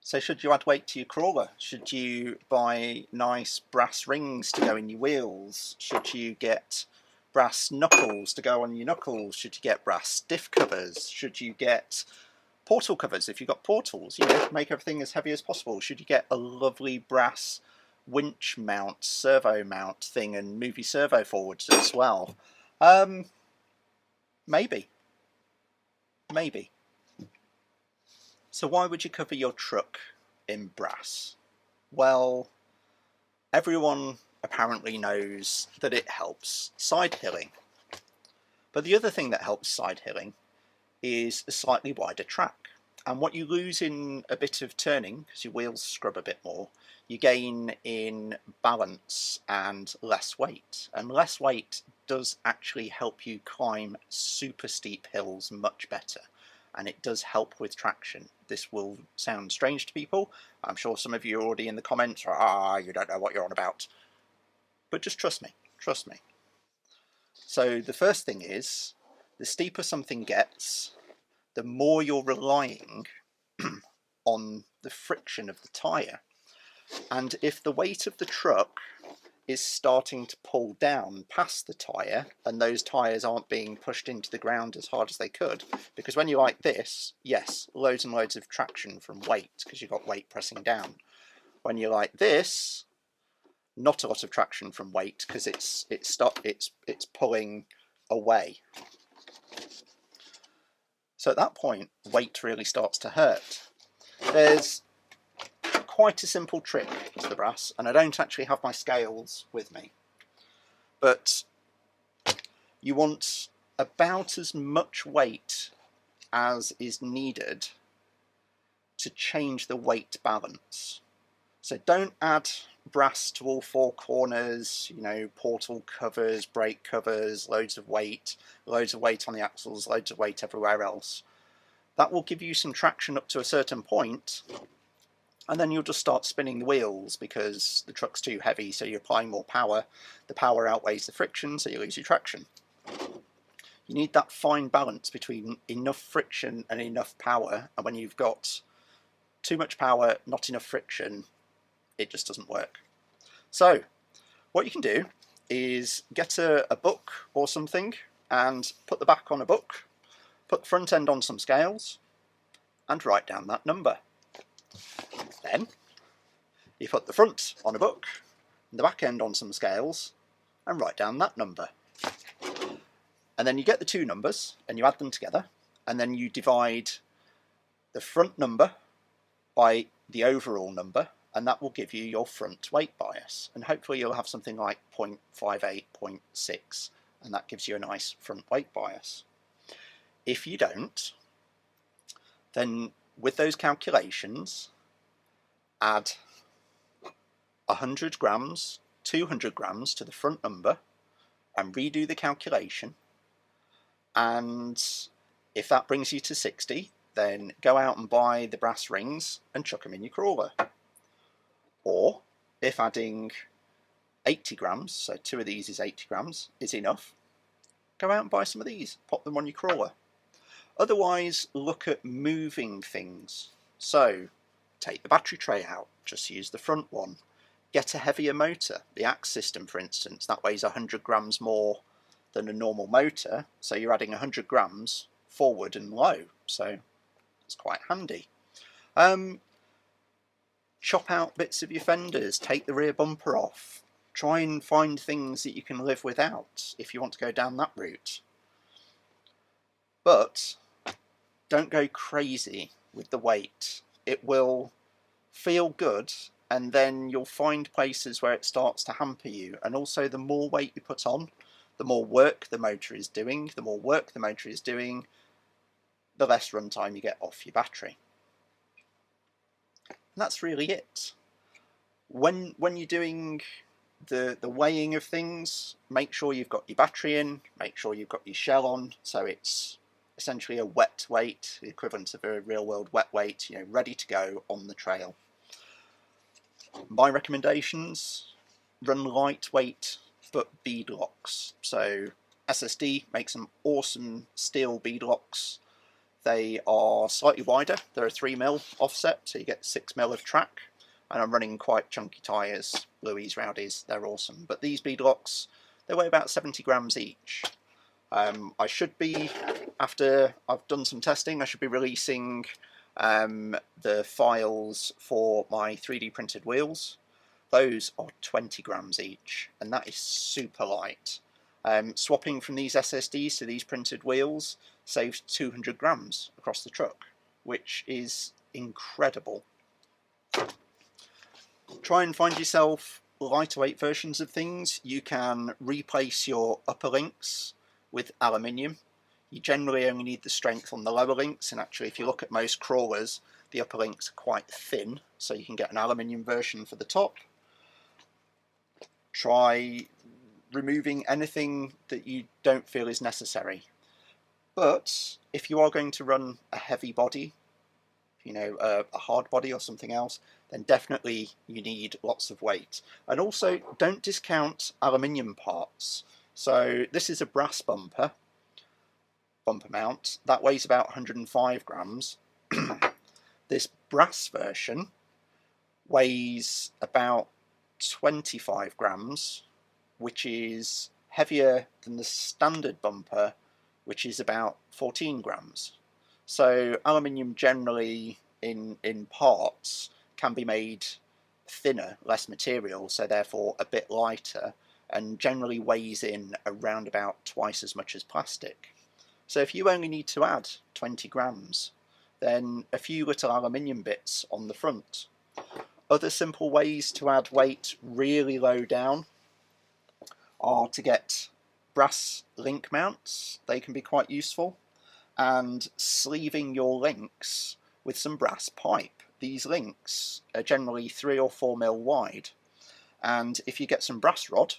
So should you add weight to your crawler? Should you buy nice brass rings to go in your wheels? Should you get brass knuckles to go on your knuckles? Should you get brass diff covers? Should you get portal covers if you've got portals? You know, make everything as heavy as possible. Should you get a lovely brass winch mount, servo mount thing and move your servo forwards as well? Maybe. So why would you cover your truck in brass? Well, everyone apparently knows that it helps side hilling. But the other thing that helps side hilling is a slightly wider track. And what you lose in a bit of turning, because your wheels scrub a bit more, you gain in balance and less weight. And less weight does actually help you climb super steep hills much better. And it does help with traction. This will sound strange to people. I'm sure some of you are already in the comments, you don't know what you're on about. But just trust me. So the first thing is, the steeper something gets, the more you're relying on the friction of the tyre. And if the weight of the truck is starting to pull down past the tyre and those tyres aren't being pushed into the ground as hard as they could, because when you're like this, yes, loads and loads of traction from weight because you've got weight pressing down. When you're like this, not a lot of traction from weight because it's pulling away. So at that point, weight really starts to hurt. There's quite a simple trick to the brass, and I don't actually have my scales with me, but you want about as much weight as is needed to change the weight balance. So don't add brass to all four corners, you know, portal covers, brake covers, loads of weight on the axles, loads of weight everywhere else. That will give you some traction up to a certain point, and then you'll just start spinning the wheels because the truck's too heavy, so you're applying more power. The power outweighs the friction, so you lose your traction. You need that fine balance between enough friction and enough power, and when you've got too much power, not enough friction, it just doesn't work. So what you can do is get a book or something and put the back on a book, put the front end on some scales, and write down that number. Then you put the front on a book and the back end on some scales and write down that number. And then you get the two numbers and you add them together, and then you divide the front number by the overall number, and that will give you your front weight bias. And hopefully you'll have something like 0.58, 0.6, and that gives you a nice front weight bias. If you don't, then with those calculations, add 100 grams, 200 grams to the front number and redo the calculation. And if that brings you to 60, then go out and buy the brass rings and chuck them in your crawler. Or if adding 80 grams, so two of these is 80 grams, is enough, go out and buy some of these, pop them on your crawler. Otherwise, look at moving things. So take the battery tray out, just use the front one. Get a heavier motor, the Axe system for instance, that weighs 100 grams more than a normal motor, so you're adding 100 grams forward and low, so it's quite handy. Chop out bits of your fenders, take the rear bumper off, try and find things that you can live without if you want to go down that route. But don't go crazy with the weight. It will feel good, and then you'll find places where it starts to hamper you. And also, the more weight you put on, the more work the motor is doing. The more work the motor is doing, the less runtime you get off your battery. And that's really it. When you're doing the weighing of things, make sure you've got your battery in, make sure you've got your shell on, so it's essentially a wet weight, the equivalent of a real world wet weight, you know, ready to go on the trail. My recommendations: run lightweight but bead locks. So SSD makes some awesome steel bead locks. They are slightly wider. They're a 3mm offset, so you get 6mm of track. And I'm running quite chunky tyres, Louis Rowdies, they're awesome. But these beadlocks, they weigh about 70 grams each. I should be, after I've done some testing, I should be releasing the files for my 3D printed wheels. Those are 20 grams each, and that is super light. Swapping from these SSDs to these printed wheels saves 200 grams across the truck, which is incredible. Try and find yourself lighter weight versions of things. You can replace your upper links with aluminium. You generally only need the strength on the lower links, and actually if you look at most crawlers, the upper links are quite thin, so you can get an aluminium version for the top. Try removing anything that you don't feel is necessary. But if you are going to run a heavy body, you know, a hard body or something else, then definitely you need lots of weight. And also, don't discount aluminium parts. So this is a brass bumper mount that weighs about 105 grams. This brass version weighs about 25 grams, which is heavier than the standard bumper, which is about 14 grams. So aluminium generally in parts can be made thinner, less material, so therefore a bit lighter, and generally weighs in around about twice as much as plastic. So if you only need to add 20 grams, then a few little aluminium bits on the front. Other simple ways to add weight really low down are to get brass link mounts. They can be quite useful. And sleeving your links with some brass pipe. These links are generally 3 or 4mm wide, and if you get some brass rod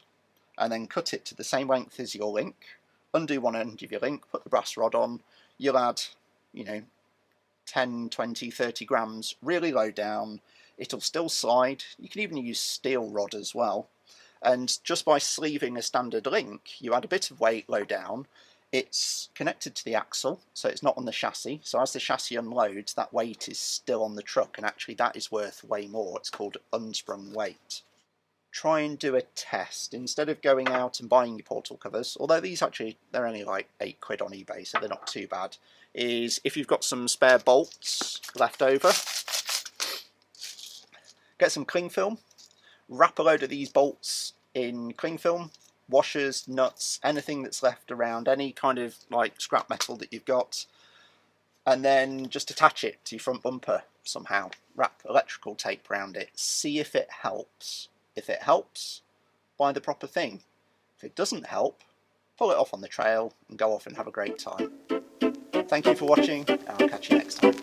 and then cut it to the same length as your link, undo one end of your link, put the brass rod on, you'll add, you know, 10, 20, 30 grams really low down. It'll still slide. You can even use steel rod as well, and just by sleeving a standard link you add a bit of weight low down. It's connected to the axle, so it's not on the chassis. So as the chassis unloads, that weight is still on the truck, and actually that is worth way more. It's called unsprung weight. Try and do a test. Instead of going out and buying your portal covers, although these actually, they're only like £8 on eBay, so they're not too bad, is if you've got some spare bolts left over, get some cling film, wrap a load of these bolts in cling film, washers, nuts, anything that's left around, any kind of like scrap metal that you've got, and then just attach it to your front bumper somehow. Wrap electrical tape around it. See if it helps. If it helps, buy the proper thing. If it doesn't help, pull it off on the trail and go off and have a great time. Thank you for watching, and I'll catch you next time.